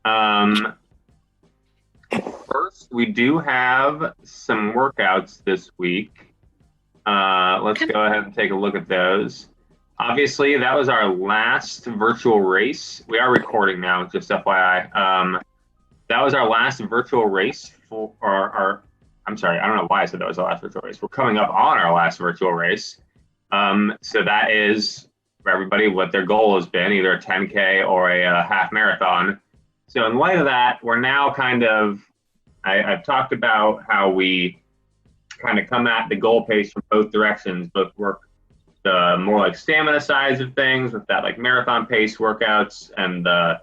Um, First, we do have some workouts this week. Let's Okay. go ahead and take a look at those. Obviously, that was our last virtual race. We are recording now, just FYI. That was our last virtual race for our I'm sorry, I don't know why I said that was the last virtual race. We're coming up on our last virtual race. So that is for everybody what their goal has been, either a 10K or a half marathon. So in light of that, we're now I've talked about how we kind of come at the goal pace from both directions, both work the more like stamina sides of things with that like marathon pace workouts and the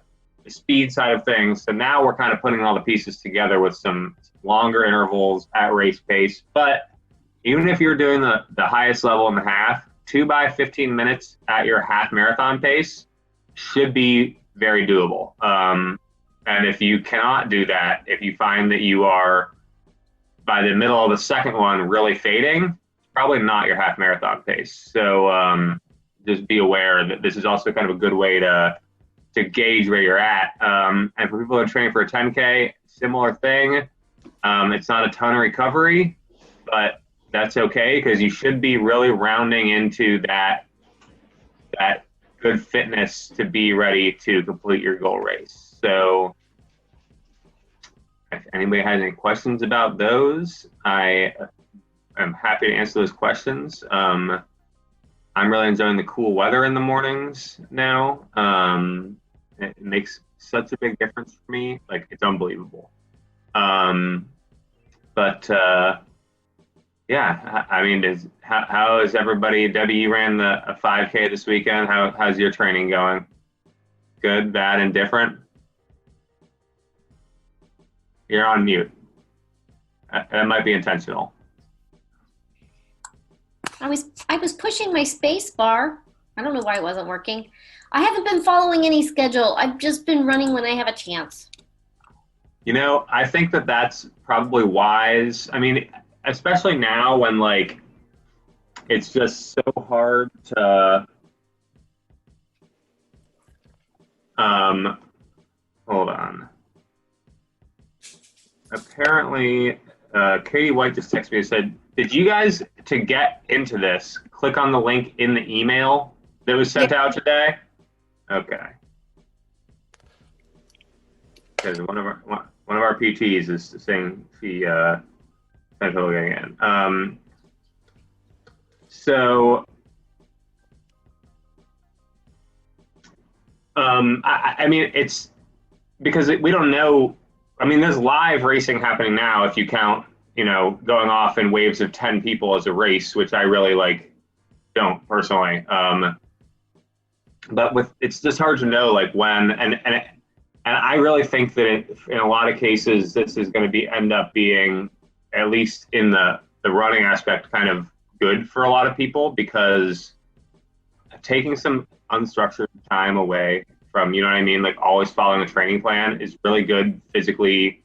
speed side of things. So now we're kind of putting all the pieces together with some longer intervals at race pace. But even if you're doing the highest level in the half, 2 by 15 minutes at your half marathon pace should be very doable. And if you cannot do that, if you find that you are by the middle of the second one really fading, it's probably not your half marathon pace. So just be aware that this is also kind of a good way to gauge where you're at. And for people that are training for a 10K, similar thing. It's not a ton of recovery, but that's okay because you should be really rounding into that good fitness to be ready to complete your goal race. So if anybody has any questions about those, I am happy to answer those questions. I'm really enjoying the cool weather in the mornings now. It makes such a big difference for me. Like it's unbelievable. Um, but yeah, I mean, how is everybody? Debbie, you ran a 5K this weekend. How's your training going? Good, bad, and different? You're on mute. That might be intentional. I was pushing my space bar. I don't know why it wasn't working. I haven't been following any schedule. I've just been running when I have a chance. I think that that's probably wise. I mean, especially now when like it's just so hard to um hold on. Apparently, Katie White just texted me and said, "Did you guys to get into this? Click on the link in the email that was sent Yep. out today." Okay, because one of our PTs is saying she had trouble getting in. So I mean, it's because we don't know. I mean, there's live racing happening now. If you count, going off in waves of 10 people as a race, which I really like, don't personally. But it's just hard to know like when and I really think that in a lot of cases this is going to be end up being at least in the running aspect kind of good for a lot of people because taking some unstructured time away from what I mean, like always following a training plan is really good physically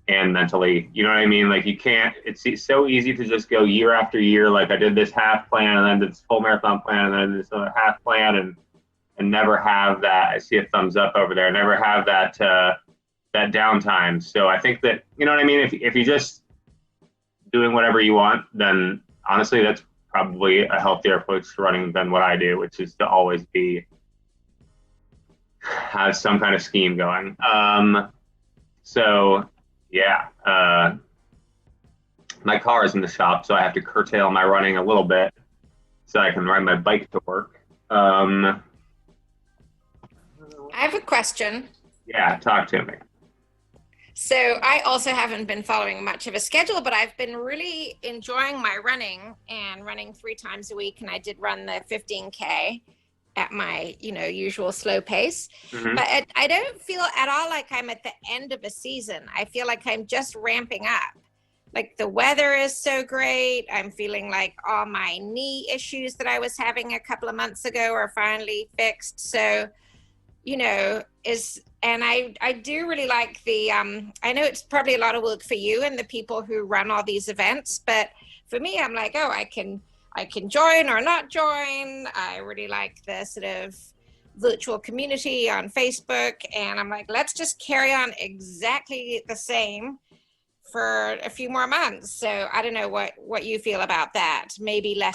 and mentally. You know what I mean? Like you can't. It's so easy to just go year after year. Like I did this half plan and then this full marathon plan and then this other half plan and never have that. I see a thumbs up over there. Never have that downtime. So I think that you know what I mean. If you just doing whatever you want, then honestly, that's probably a healthier approach to running than what I do, which is to always be have some kind of scheme going. So yeah, my car is in the shop, so I have to curtail my running a little bit so I can ride my bike to work. I have a question. Yeah, talk to me. So I also haven't been following much of a schedule, but I've been really enjoying my running and running 3 times a week. And I did run the 15K at my, usual slow pace. Hmm. But I don't feel at all like I'm at the end of a season. I feel like I'm just ramping up. Like the weather is so great. I'm feeling like all my knee issues that I was having a couple of months ago are finally fixed. So is and I do really like the I know it's probably a lot of work for you and the people who run all these events, but for me I'm like, oh, I can join or not join. I really like the sort of virtual community on Facebook, and I'm like, let's just carry on exactly the same for a few more months. So I don't know what you feel about that. Maybe less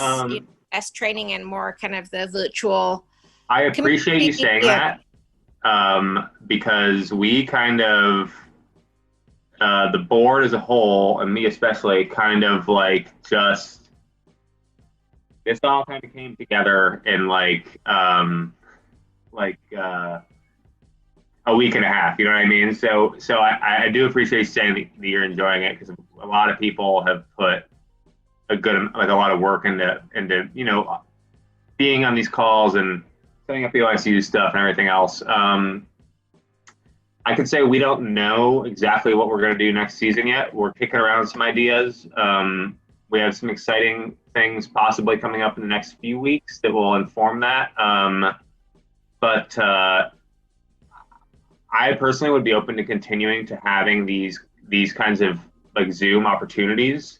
less training and more kind of the virtual. I appreciate you saying that, because we kind of, the board as a whole, and me especially, kind of like just, this all kind of came together in like a week and a half. You know what I mean? So I do appreciate you saying that you're enjoying it, because a lot of people have put a lot of work into being on these calls and setting up the OSU stuff and everything else. I could say we don't know exactly what we're going to do next season yet. We're kicking around some ideas. We have some exciting things possibly coming up in the next few weeks that will inform that. But I personally would be open to continuing to having these kinds of like Zoom opportunities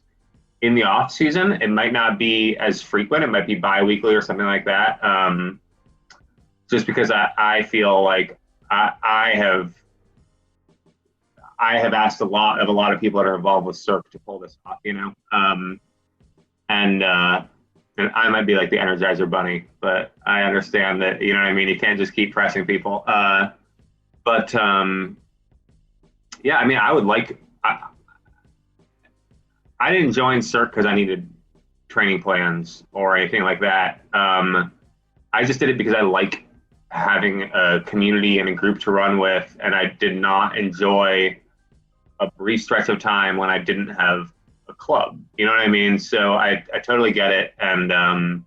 in the off season. It might not be as frequent. It might be bi-weekly or something like that. Just because I feel like I have asked a lot of people that are involved with Cirque to pull this off, and I might be like the Energizer Bunny, but I understand that, you know what I mean? You can't just keep pressing people. But yeah, I mean, I didn't join Cirque because I needed training plans or anything like that. I just did it because I like having a community and a group to run with, and I did not enjoy a brief stretch of time when I didn't have a club. You know what I mean? So I totally get it. And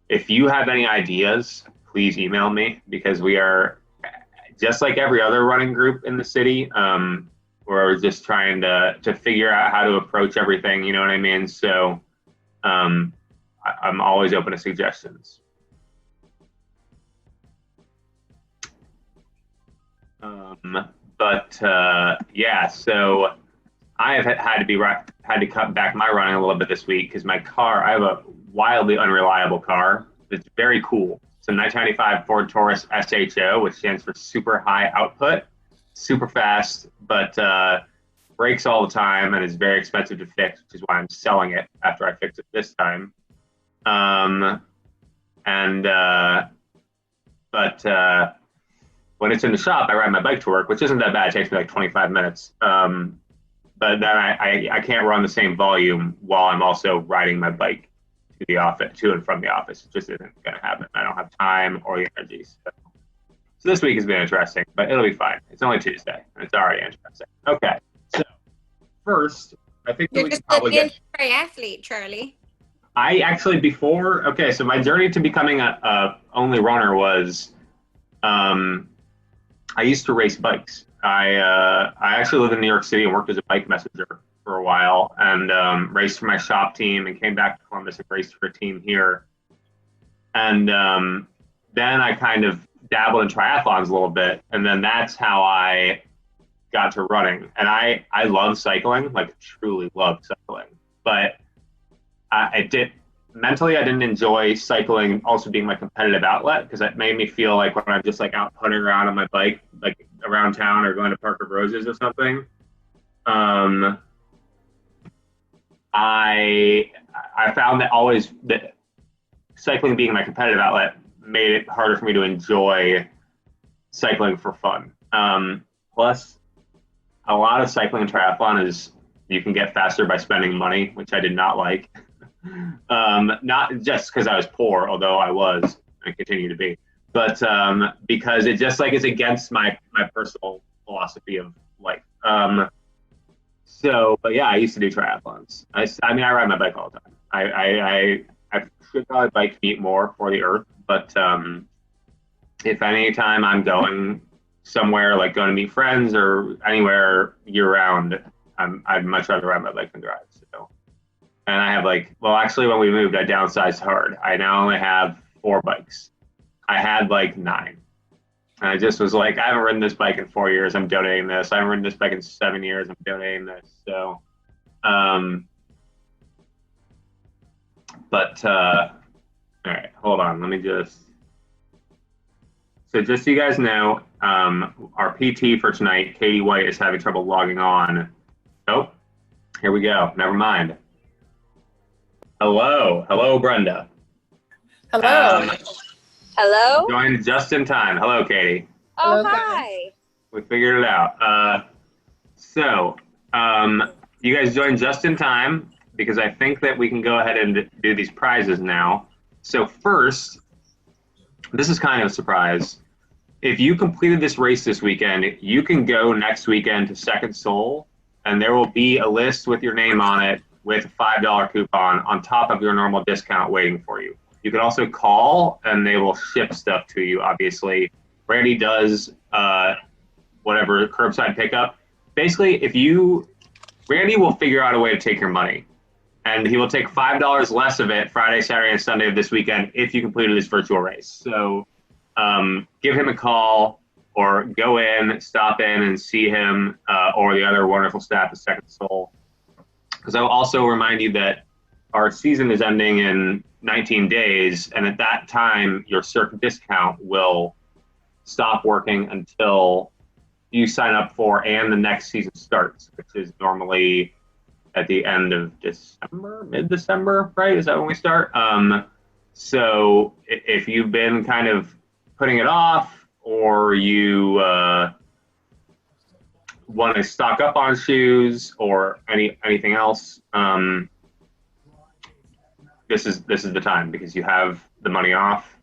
if you have any ideas, please email me, because we are just like every other running group in the city. We're just trying to figure out how to approach everything. You know what I mean? So I'm always open to suggestions. Yeah, so I have had to cut back my running a little bit this week, because my car, I have a wildly unreliable car. It's very cool. It's a 1995 Ford Taurus SHO, which stands for super high output, super fast, but breaks all the time and is very expensive to fix, which is why I'm selling it after I fix it this time. When it's in the shop, I ride my bike to work, which isn't that bad. It takes me like 25 minutes. But then I can't run the same volume while I'm also riding my bike to the office, to and from the office. It just isn't going to happen. I don't have time or the energy. So this week has been interesting, but it'll be fine. It's only Tuesday, and it's already interesting. Okay, so first, I think You're we just can probably an triathlete, Charlie. I actually so my journey to becoming a only runner was, I used to race bikes. I actually lived in New York City and worked as a bike messenger for a while, and raced for my shop team, and came back to Columbus and raced for a team here. And then I kind of dabbled in triathlons a little bit, and then that's how I got to running. And I love cycling, like truly love cycling, but I didn't enjoy cycling also being my competitive outlet, because it made me feel like when I'm just like out putting around on my bike, like around town or going to Park of Roses or something, I found that cycling being my competitive outlet made it harder for me to enjoy cycling for fun. Plus, a lot of cycling in triathlon is you can get faster by spending money, which I did not like. Not just because I was poor, although I was and continue to be, but because it just like is against my personal philosophy of life. But yeah, I used to do triathlons. I mean, I ride my bike all the time. I should probably bike meet more for the earth, but if any time I'm going somewhere, like going to meet friends or anywhere year round, I'd much rather ride my bike than drive. So. And I have actually when we moved, I downsized hard. I now only have 4 bikes. I had 9. And I just was like, I haven't ridden this bike in 4 years. I'm donating this. I haven't ridden this bike in 7 years. I'm donating this. So, all right, hold on. Let me just So just so you guys know, our PT for tonight, Katie White, is having trouble logging on. Oh, here we go. Never mind. Hello, Brenda. Hello. Hello? Joined just in time. Hello, Katie. Oh, Hello, guys. hi. We figured it out. You guys joined just in time because I think that we can go ahead and do these prizes now. So first, this is kind of a surprise. If you completed this race this weekend, you can go next weekend to Second Soul, and there will be a list with your name on it with a $5 coupon on top of your normal discount waiting for you. You can also call, and they will ship stuff to you, obviously. Randy does whatever, curbside pickup. Basically, Randy will figure out a way to take your money. And he will take $5 less of it Friday, Saturday, and Sunday of this weekend if you completed this virtual race. So give him a call or go in, stop in and see him or the other wonderful staff at Second Soul. Because I will also remind you that our season is ending in 19 days, and at that time, your Cirque discount will stop working until you sign up for and the next season starts, which is normally at the end of December, mid-December, right? Is that when we start? So if you've been kind of putting it off, or you want to stock up on shoes or anything else, this is the time because you have the money off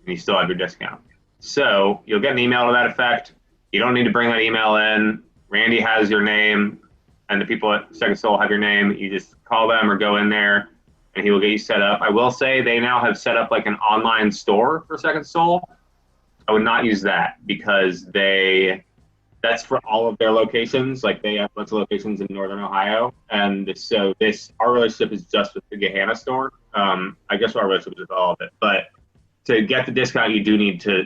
and you still have your discount. So you'll get an email to that effect. You don't need to bring that email in. Randy has your name, and the people at Second Soul have your name. You just call them or go in there, and he will get you set up. I will say they now have set up like an online store for Second Soul. I would not use that because that's for all of their locations. Like they have lots of locations in Northern Ohio, and so our relationship is just with the Gahanna store. I guess our relationship is with all of it, but to get the discount, you do need to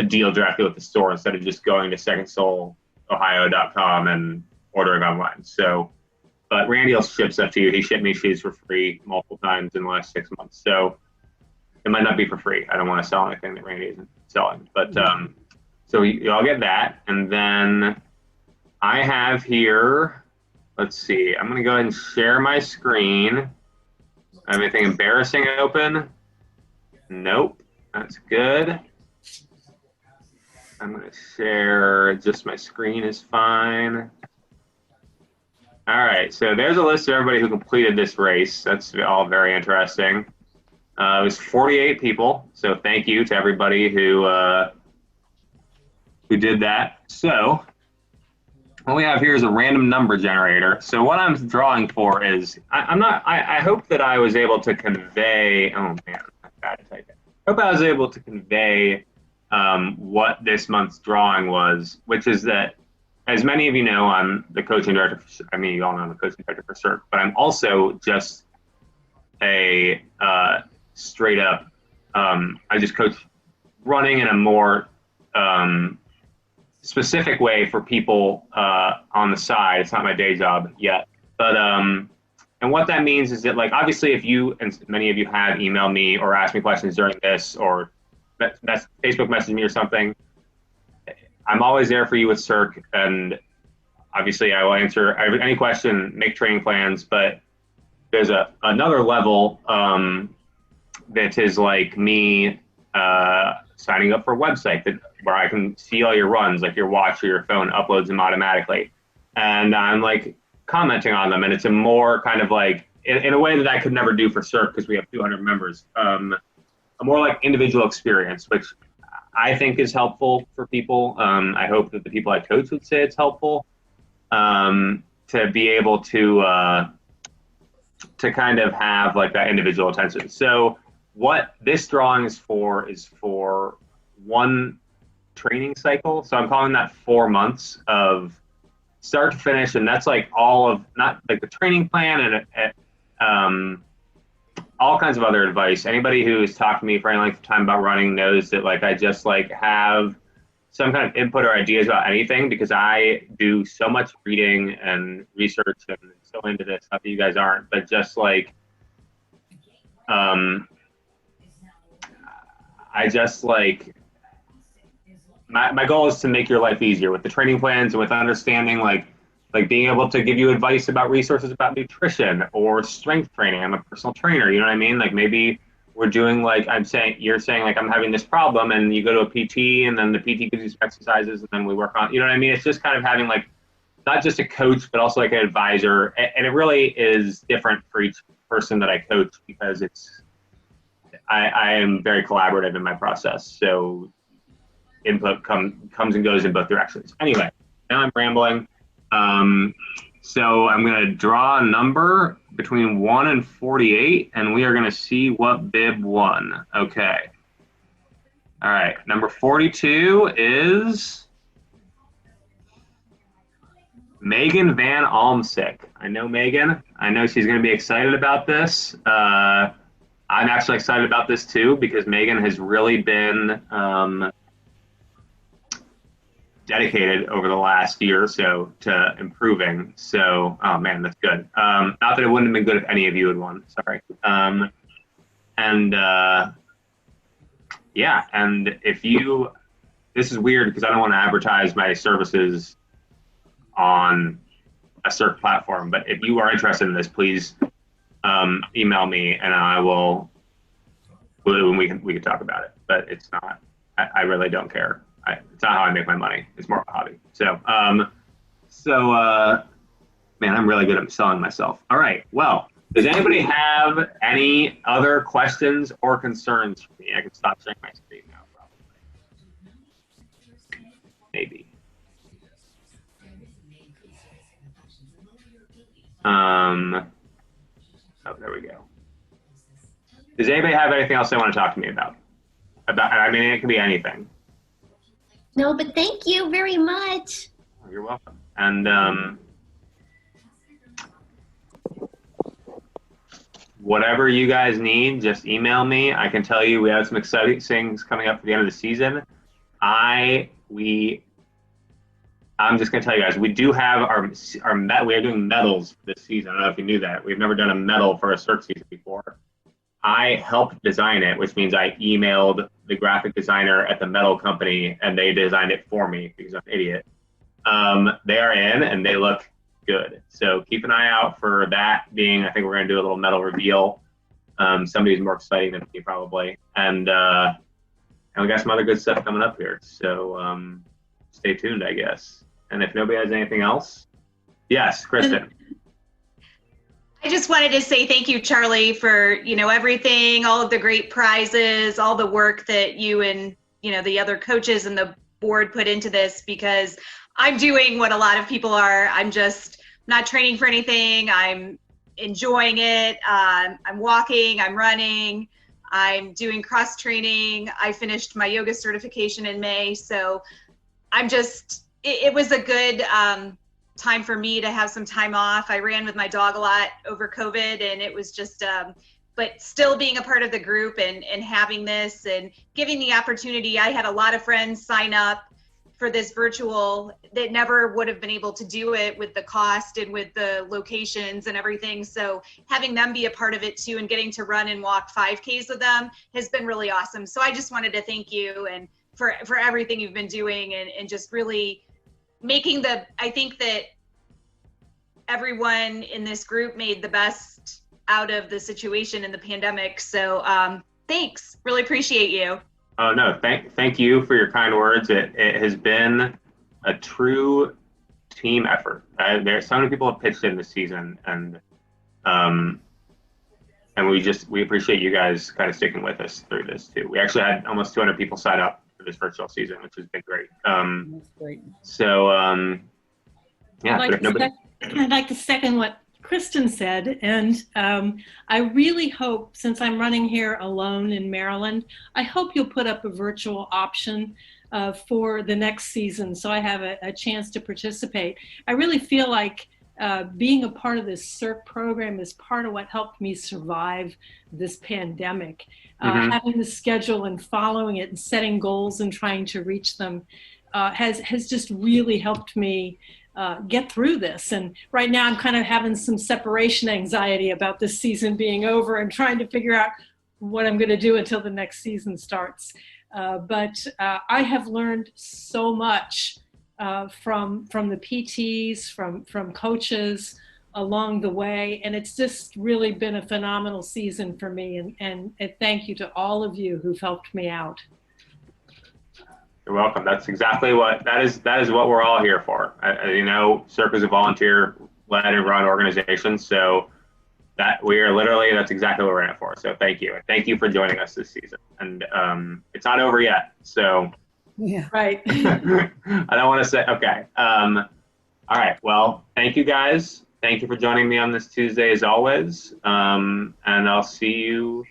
deal directly with the store instead of just going to secondsoulohio.com and ordering online. So, but Randy will ship stuff to you. He shipped me shoes for free multiple times in the last 6 months. So it might not be for free. I don't want to sell anything that Randy isn't selling. But so y'all get that. And then I have here, let's see, I'm going to go ahead and share my screen. Anything embarrassing open? Nope. That's good. I'm going to share just my screen is fine. All right, so there's a list of everybody who completed this race. That's all very interesting. It was 48 people, so thank you to everybody who did that. So what we have here is a random number generator. So what I'm drawing for is, I hope that I was able to convey, oh man, I'm bad at typing. I hope I was able to convey what this month's drawing was, which is that, as many of you know, I'm the coaching director. You all know I'm the coaching director for Cirque, but I'm also just a straight up, I just coach running in a more specific way for people on the side. It's not my day job yet, but and what that means is that, like, obviously, if you and many of you have emailed me or asked me questions during this, or that's Facebook message me or something, I'm always there for you with Cirque, and obviously I will answer any question, make training plans, but there's another level that is like me signing up for a website where I can see all your runs, like your watch or your phone uploads them automatically. And I'm like commenting on them, and it's a more kind of like, in a way that I could never do for Cirque because we have 200 members, a more like individual experience, which I think is helpful for people. I hope that the people I coach would say it's helpful to be able to kind of have like that individual attention. So what this drawing is for one training cycle. So I'm calling that 4 months of start to finish, and that's like all of, not like the training plan and all kinds of other advice. Anybody who has talked to me for any length of time about running knows that like I just like have some kind of input or ideas about anything because I do so much reading and research and so into this. Not that you guys aren't, but just like I just like my goal is to make your life easier with the training plans and with understanding like being able to give you advice about resources about nutrition or strength training. I'm a personal trainer, you know what I mean? Like maybe we're doing like you're saying like I'm having this problem and you go to a PT and then the PT gives you some exercises and then we work on, you know what I mean? It's just kind of having like not just a coach, but also like an advisor. And it really is different for each person that I coach because I am very collaborative in my process. So input comes and goes in both directions. Anyway, now I'm rambling. So I'm going to draw a number between 1 and 48, and we are going to see what bib won. Okay. All right. Number 42 is Megan Van Almsick. I know Megan. I know she's going to be excited about this. I'm actually excited about this too because Megan has really been dedicated over the last year or so to improving. So, oh man, that's good. Not that it wouldn't have been good if any of you had won. Sorry. Yeah, and if you, this is weird because I don't want to advertise my services on a certain platform, but if you are interested in this, please email me and I will, we can talk about it, but it's not, I really don't care. It's not how I make my money. It's more of a hobby. So, man, I'm really good at selling myself. All right. Well, does anybody have any other questions or concerns for me? I can stop sharing my screen now, probably. Maybe. Oh, there we go. Does anybody have anything else they want to talk to me about? I mean, it could be anything. No, but thank you very much. You're welcome. And whatever you guys need, just email me. I can tell you we have some exciting things coming up at the end of the season. I'm just going to tell you guys, we do have we are doing medals this season. I don't know if you knew that. We've never done a medal for a CERT season before. I helped design it, which means I emailed the graphic designer at the medal company and they designed it for me because I'm an idiot. They are in and they look good. So keep an eye out for that being, I think we're going to do a little medal reveal. Somebody's more exciting than me probably. And we got some other good stuff coming up here. So stay tuned, I guess. And if nobody has anything else, yes, Kristen. I just wanted to say thank you, Charlie, for, everything, all of the great prizes, all the work that you and, the other coaches and the board put into this, because I'm doing what a lot of people are. I'm just not training for anything. I'm enjoying it. I'm walking, I'm running, I'm doing cross training. I finished my yoga certification in May. So I'm just, it was a good, time for me to have some time off. I ran with my dog a lot over COVID and it was just, but still being a part of the group and having this and giving the opportunity. I had a lot of friends sign up for this virtual that never would have been able to do it with the cost and with the locations and everything. So having them be a part of it too and getting to run and walk 5Ks with them has been really awesome. So I just wanted to thank you and for everything you've been doing and just really making I think that everyone in this group made the best out of the situation in the pandemic. So thanks, really appreciate you. Oh no, thank you for your kind words. It has been a true team effort. There's so many people have pitched in this season and we appreciate you guys kind of sticking with us through this too. We actually had almost 200 people sign up for this virtual season, which has been great. That's great. So, yeah. I'd like to second what Kristen said, and I really hope, since I'm running here alone in Maryland, I hope you'll put up a virtual option for the next season so I have a chance to participate. I really feel like being a part of this CERT program is part of what helped me survive this pandemic. Having the schedule and following it and setting goals and trying to reach them has just really helped me get through this. And right now I'm kind of having some separation anxiety about this season being over and trying to figure out what I'm going to do until the next season starts. But I have learned so much from the PTs, from coaches along the way, and it's just really been a phenomenal season for me. And thank you to all of you who've helped me out. You're welcome. That's exactly what that is what we're all here for. You know, Cirque is a volunteer-led and run organization, so that that's exactly what we're in it for. So thank you. Thank you for joining us this season. And it's not over yet. So Yeah. Right. I don't want to say, okay. All right. Well, thank you guys. Thank you for joining me on this Tuesday as always. And I'll see you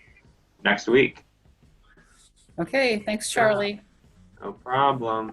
next week. Okay. Thanks, Charlie. No problem.